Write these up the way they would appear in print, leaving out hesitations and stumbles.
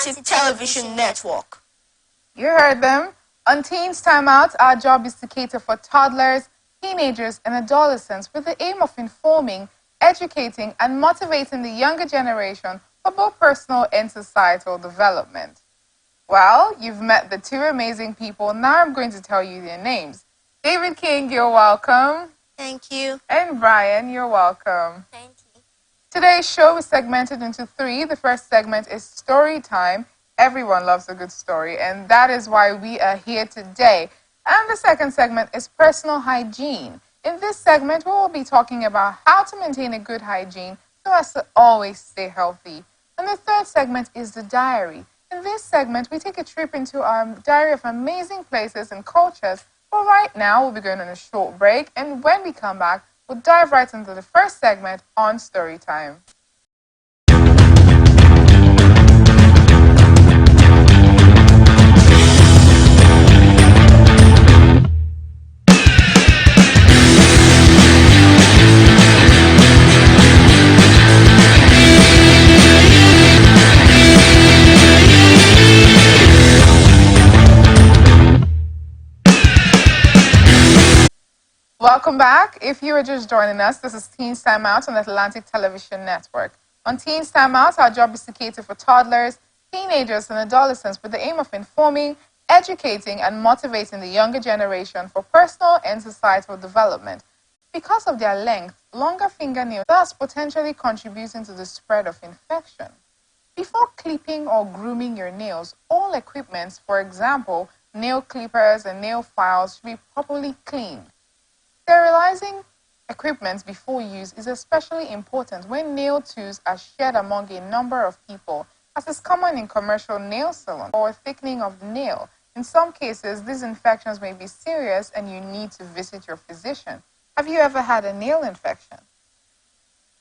Atlantic Television Network. You heard them. On Teens Timeout, our job is to cater for toddlers, teenagers, and adolescents with the aim of informing, educating, and motivating the younger generation for both personal and societal development. Well, you've met the two amazing people. Now I'm going to tell you their names. David King, you're welcome. Thank you. And Brian, you're welcome. Thank you. Today's show is segmented into three. The first segment is story time. Everyone loves a good story, and that is why we are here today. And the second segment is personal hygiene. In this segment, we will be talking about how to maintain a good hygiene so as to always stay healthy. And the third segment is the diary. In this segment, we take a trip into our diary of amazing places and cultures. But right now, we'll be going on a short break, and when we come back, we'll dive right into the first segment on story time. Welcome back. If you are just joining us, this is Teens Timeout on the Atlantic Television Network. On Teens Timeout, our job is to cater for toddlers, teenagers, and adolescents with the aim of informing, educating, and motivating the younger generation for personal and societal development. Because of their length, longer fingernails thus potentially contributing to the spread of infection. Before clipping or grooming your nails, all equipment, for example, nail clippers and nail files, should be properly cleaned. Sterilizing equipment before use is especially important when nail tools are shared among a number of people, as is common in commercial nail salons or thickening of the nail. In some cases, these infections may be serious and you need to visit your physician. Have you ever had a nail infection?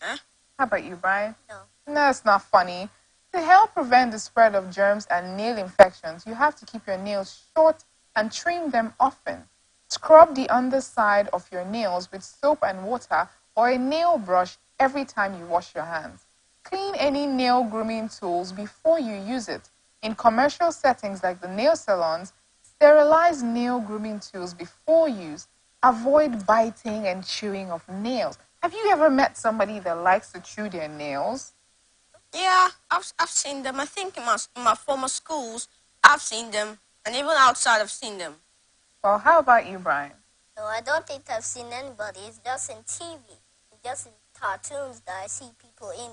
Huh? How about you, Brian? No. No, it's not funny. To help prevent the spread of germs and nail infections, you have to keep your nails short and trim them often. Scrub the underside of your nails with soap and water or a nail brush every time you wash your hands. Clean any nail grooming tools before you use it. In commercial settings like the nail salons, sterilize nail grooming tools before use. Avoid biting and chewing of nails. Have you ever met somebody that likes to chew their nails? Yeah, I've seen them. I think in my former schools, I've seen them. And even outside, I've seen them. Well, how about you, Brian? No, I don't think I've seen anybody. It's just in TV. It's just in cartoons that I see people in.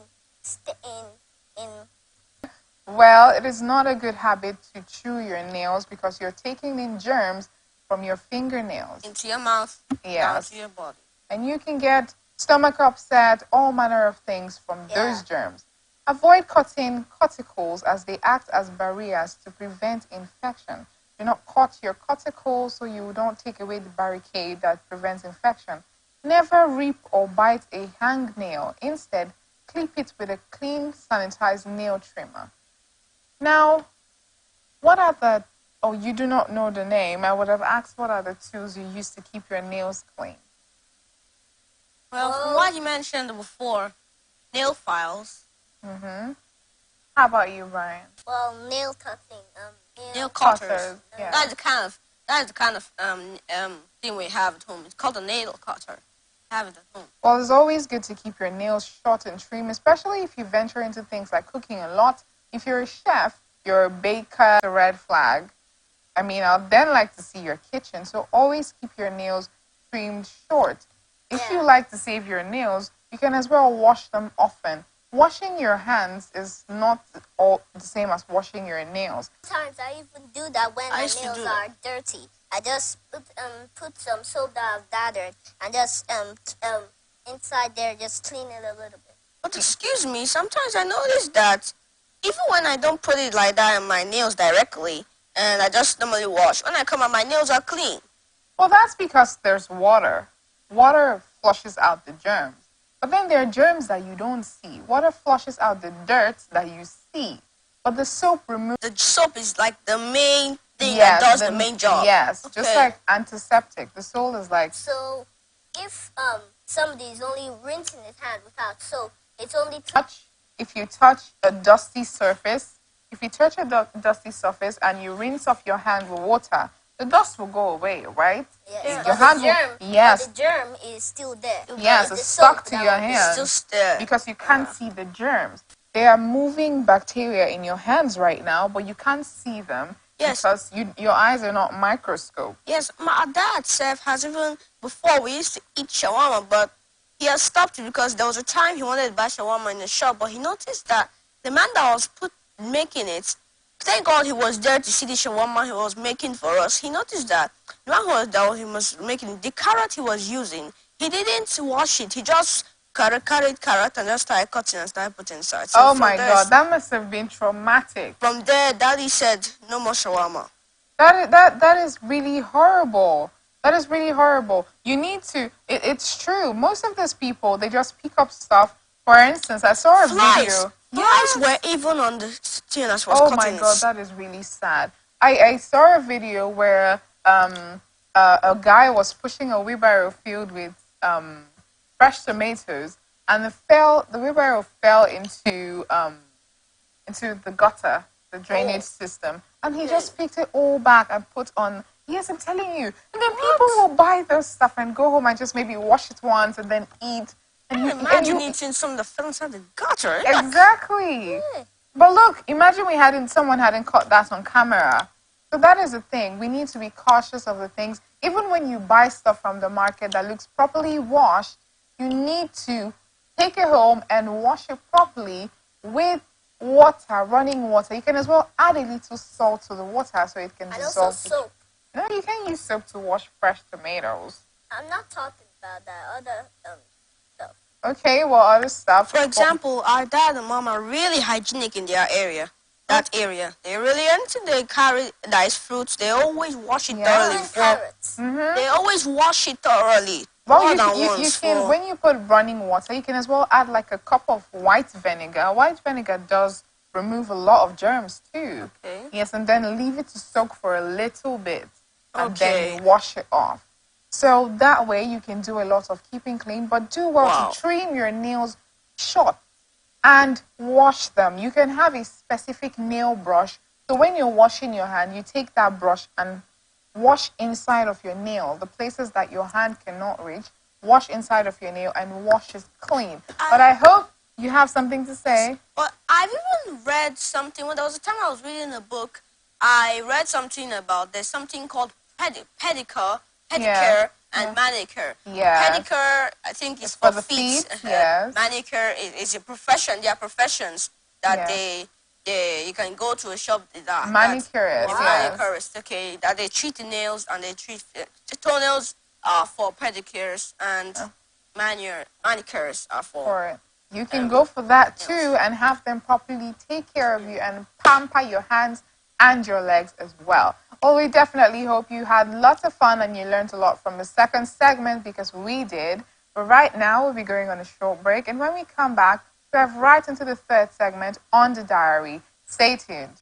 Well, it is not a good habit to chew your nails because you're taking in germs from your fingernails. Into your mouth, down to your body. And you can get stomach upset, all manner of things from those germs. Avoid cutting cuticles as they act as barriers to prevent infection. Do not cut your cuticles so you don't take away the barricade that prevents infection. Never rip or bite a hangnail. Instead, clip it with a clean, sanitized nail trimmer. Now, what are the... Oh, you do not know the name. I would have asked what are the tools you use to keep your nails clean. Well, from what you mentioned before, nail files. Mm-hmm. How about you, Brian? Well, nail cutting. Nail cutters. Yeah. That's the kind of thing we have at home. It's called a nail cutter. Have it at home. Well, it's always good to keep your nails short and trim, especially if you venture into things like cooking a lot. If you're a chef, you're a baker, a red flag. I mean, I'd then like to see your kitchen. So always keep your nails trimmed short. If you like to save your nails, you can as well wash them often. Washing your hands is not all the same as washing your nails. Sometimes I even do that when my nails are dirty. I just put some soap that I've gathered and just inside there just clean it a little bit. But excuse me, sometimes I notice that even when I don't put it like that in my nails directly, and I just normally wash, when I come out, my nails are clean. Well, that's because there's water. Water flushes out the germs. But then there are germs that you don't see. Water flushes out the dirt that you see. But the soap removes... The soap is like the main thing that does the main job. Yes, just like antiseptic. The soap is like... So if somebody is only rinsing his hand without soap, it's only... If you touch a dusty surface, if you touch a dusty surface and you rinse off your hand with water, the dust will go away, right? Yes, Your but hand the germ, will, yes, but the germ is still there. yes, it's stuck to your hand. It's just there. Because you can't see the germs. There are moving bacteria in your hands right now, but you can't see them. Yes. Because your eyes are not microscope. Yes, my dad Seth has even before we used to eat shawarma, but he has stopped it because there was a time he wanted to buy shawarma in the shop, but he noticed that the man that was making it, thank God he was there to see the shawarma he was making for us. He noticed that the man he was making, the carrot he was using, he didn't wash it. He just carrot and just started cutting and started putting inside. So oh my God, that must have been traumatic. From there, Daddy said, no more shawarma. That is really horrible. That is really horrible. You need to, it's true. Most of these people, they just pick up stuff. For instance, I saw a video. Flies were even on the thing as was oh cutting my God, that is really sad. I saw a video where a guy was pushing a wheelbarrow filled with fresh tomatoes, and the wheelbarrow fell into the gutter, the drainage system, and he just picked it all back and put on. Yes, I'm telling you. And then people will buy those stuff and go home and just maybe wash it once and then eat. And imagine eating some of the fell inside the gutter. Exactly. Yeah. But look, imagine someone hadn't caught that on camera. So that is the thing. We need to be cautious of the things. Even when you buy stuff from the market that looks properly washed, you need to take it home and wash it properly with water, running water. You can as well add a little salt to the water so it can dissolve. And also soap. No, you can use soap to wash fresh tomatoes. I'm not talking about that other stuff. Okay, well, other stuff. For example, our dad and mom are really hygienic in their area. That area. They really anything they carry that is fruits, they always wash it thoroughly. Carrots. They always wash it thoroughly. Well, you can when you put running water, you can as well add like a cup of white vinegar. White vinegar does remove a lot of germs too. Okay. Yes, and then leave it to soak for a little bit. And then wash it off. So that way you can do a lot of keeping clean, but do well to trim your nails short and wash them. You can have a specific nail brush. So when you're washing your hand, you take that brush and wash inside of your nail, the places that your hand cannot reach. Wash inside of your nail and wash it clean. But I hope you have something to say. Well, I've even read something. When there was a time I was reading a book, I read something about there's something called pedicure and manicure. Yeah. Pedicure, I think, is for for the feet. Yes. Manicure is a profession. There are professions that you can go to a shop manicurists. Manicurists, okay, that they treat the nails and they treat the toenails are for pedicures and manicures are for. You can go for that too and have them properly take care of you and pamper your hands and your legs as well. Well, we definitely hope you had lots of fun and you learned a lot from the second segment because we did. But right now, we'll be going on a short break. And when we come back, we dive right into the third segment on the diary. Stay tuned.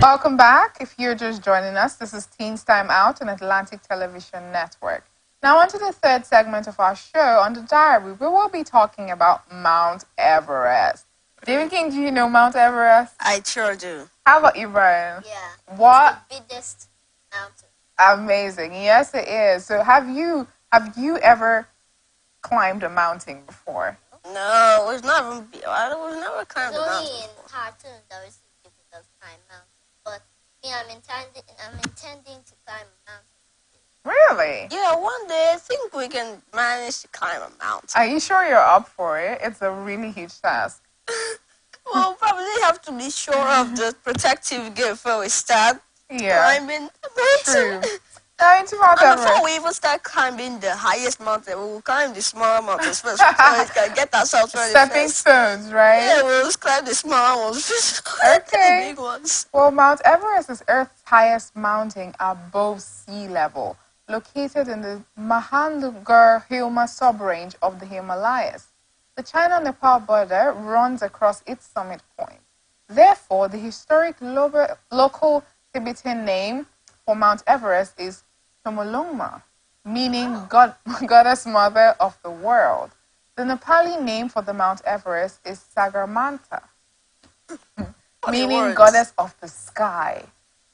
Welcome back. If you're just joining us, this is Teens Time Out on Atlantic Television Network. Now on to the third segment of our show. On the diary, we will be talking about Mount Everest. David King, do you know Mount Everest? I sure do. How about you, Brian? Yeah. What? It's the biggest mountain. Amazing. Yes, it is. So have you ever climbed a mountain before? No, it was never. I was never climbed a mountain. Only in cartoons that we see people that climb mountains. But me, I'm intending to climb a mountain. Really? Yeah, one day I think we can manage to climb a mountain. Are you sure you're up for it? It's a really huge task. We'll probably have to be sure of the protective gear before we start climbing the mountain. True. To Mount And before Everest. we even start climbing the highest mountain, we will climb the smaller mountains first. So we can get ourselves ready Stepping first. stones, right? Yeah, we'll climb the smaller ones first. The Okay. big ones. Well, Mount Everest is Earth's highest mountain above sea level, located in the Mahanugar-Hilma subrange of the Himalayas. The China-Nepal border runs across its summit point. Therefore, the historic local Tibetan name for Mount Everest is Chomolungma, meaning goddess mother of the world. The Nepali name for the Mount Everest is Sagarmanta, meaning goddess of the sky.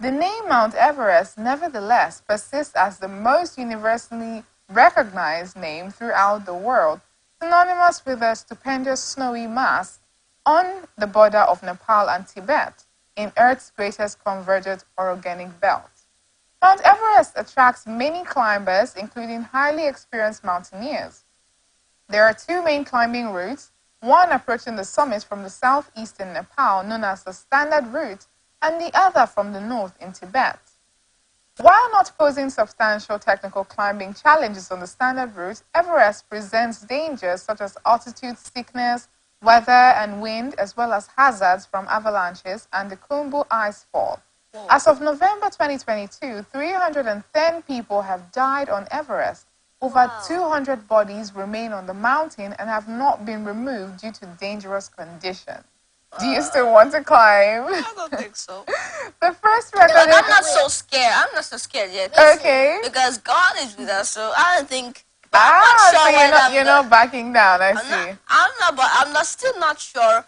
The name Mount Everest, nevertheless, persists as the most universally recognized name throughout the world, synonymous with a stupendous snowy mass on the border of Nepal and Tibet in Earth's greatest convergent orogenic belt. Mount Everest attracts many climbers, including highly experienced mountaineers. There are two main climbing routes, one approaching the summit from the southeast in Nepal, known as the Standard Route, and the other from the north in Tibet. While not posing substantial technical climbing challenges on the Standard Route, Everest presents dangers such as altitude sickness, weather and wind, as well as hazards from avalanches and the Khumbu icefall. As of November 2022, 310 people have died on Everest. Over 200 bodies remain on the mountain and have not been removed due to dangerous conditions. Do you still want to climb? I don't think so. The first record. I'm not so scared. I'm not so scared yet. Okay. Because God is with us, so I don't think. I'm not sure so you're not backing down. I see. I'm not still not sure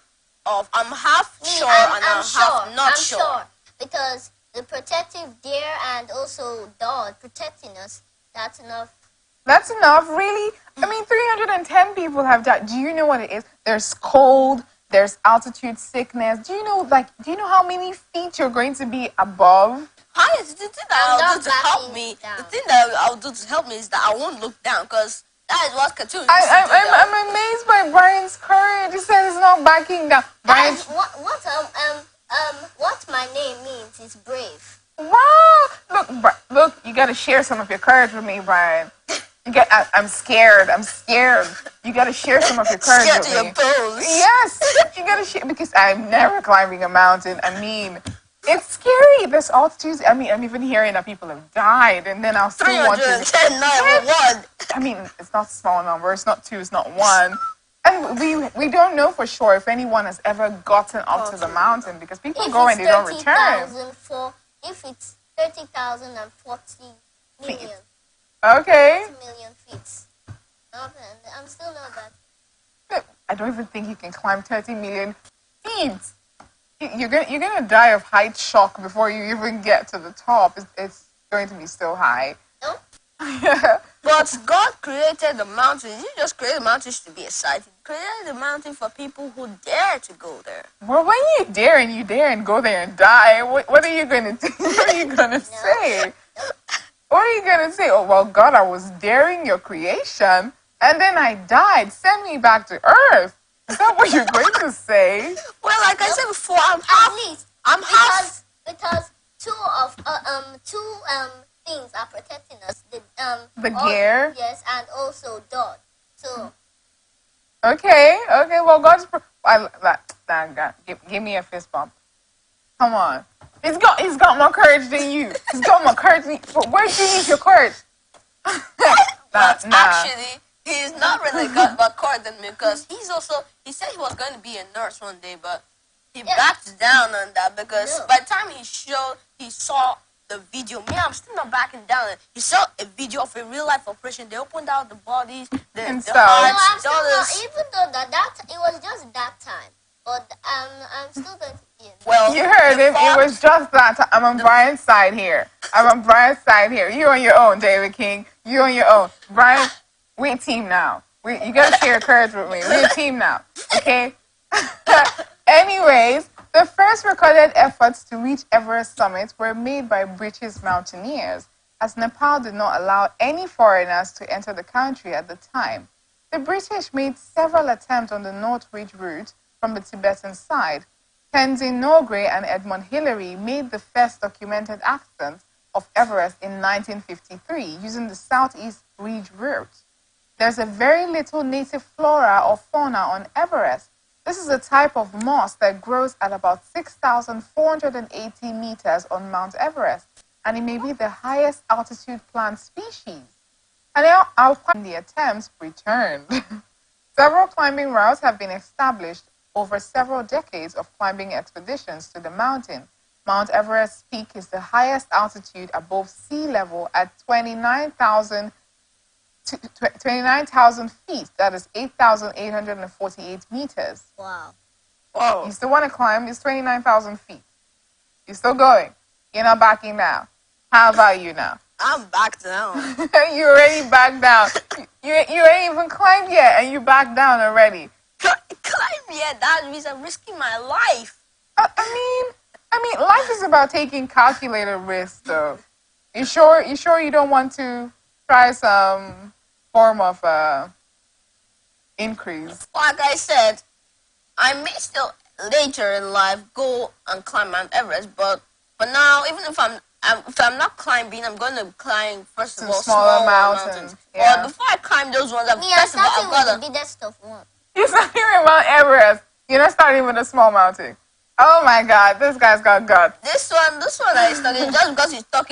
of. I'm half sure and I'm half not sure. Because the protective deer and also dog protecting us. That's enough. That's enough, really? I mean, 310 people have died. Do you know what it is? There's cold. There's altitude sickness. Do you know how many feet you're going to be above? The thing that I'll do to help me, the thing that I'll do to help me is that I won't look down, because that is what cartoons used to do. I'm amazed by Brian's courage. He says he's not backing down. Brian, what my name means is brave. Wow! Look, you gotta share some of your courage with me, Brian. I'm scared. You gotta share some of your courage with me. Scared to your bones. Yes, you gotta share, because I'm never climbing a mountain. I mean, it's scary. There's altitudes. I mean, I'm even hearing that people have died, and then I'll still want to. 310, 911. I mean, it's not a small number. It's not two. It's not one. And we don't know for sure if anyone has ever gotten up to the mountain, because people go and they don't return. If it's 30,000 and 40 million. Okay. 40 million feet. I'm still not that. I don't even think you can climb 30 million feet. You're gonna die of height shock before you even get to the top. It's going to be so high. No. But God created the mountains. He just created the mountains to be a sight. He created the mountain for people who dare to go there. Well, when you dare and go there and die, what are you going to do? What are you going to say? What are you going to say? Oh, well, God, I was daring your creation, and then I died. Send me back to earth. Is that what you're going to say? Well, like I said before, because two things are protecting us. The gear? Yes, and also dog. So. Okay. Well, God's. Give me a fist bump. Come on. He's got more courage than you. He's got more courage than you. But where do you need your courage? Actually, he's not really got more courage than me, because he said he was going to be a nurse one day, but he backed down on that, because by the time he saw the video, me, I'm still not backing down. He saw a video of a real life operation. They opened out the bodies, the hearts, even though that it was just that time, but I'm still going to be. Well, you heard him. It was just that time. I'm on Brian's side here. You on your own, David King. You on your own. Brian, we a team now. You gotta share courage with me. We're a team now. Okay. Anyways, the first recorded efforts to reach Everest summit were made by British mountaineers, as Nepal did not allow any foreigners to enter the country at the time. The British made several attempts on the North Ridge route from the Tibetan side. Tenzin Norgay and Edmund Hillary made the first documented accidents of Everest in 1953 using the Southeast Ridge route. There's a very little native flora or fauna on Everest. This is a type of moss that grows at about 6,480 meters on Mount Everest, and it may be the highest altitude plant species. And now the attempts returned. Several climbing routes have been established over several decades of climbing expeditions to the mountain. Mount Everest's peak is the highest altitude above sea level at 29,000 feet. That is 8,848 meters. Wow. Whoa. You still want to climb? It's 29,000 feet. You're still going. You're not backing now. How about you now? I'm back down. You already backed down. You ain't even climbed yet, and you backed down already. Climb yet? That means I'm risking my life. I mean, life is about taking calculated risks, though. You sure you don't want to try some form of increase? Like I said, I may still later in life go and climb Mount Everest, but now, even if I'm not climbing, I'm going to climb first of all smaller mountains. Yeah. But before I climb those ones, Me, I'm starting with the biggest of one. You're starting with Mount Everest. You're not starting with a small mountain. Oh my God, this guy's got guts. This one I studied just because he's talking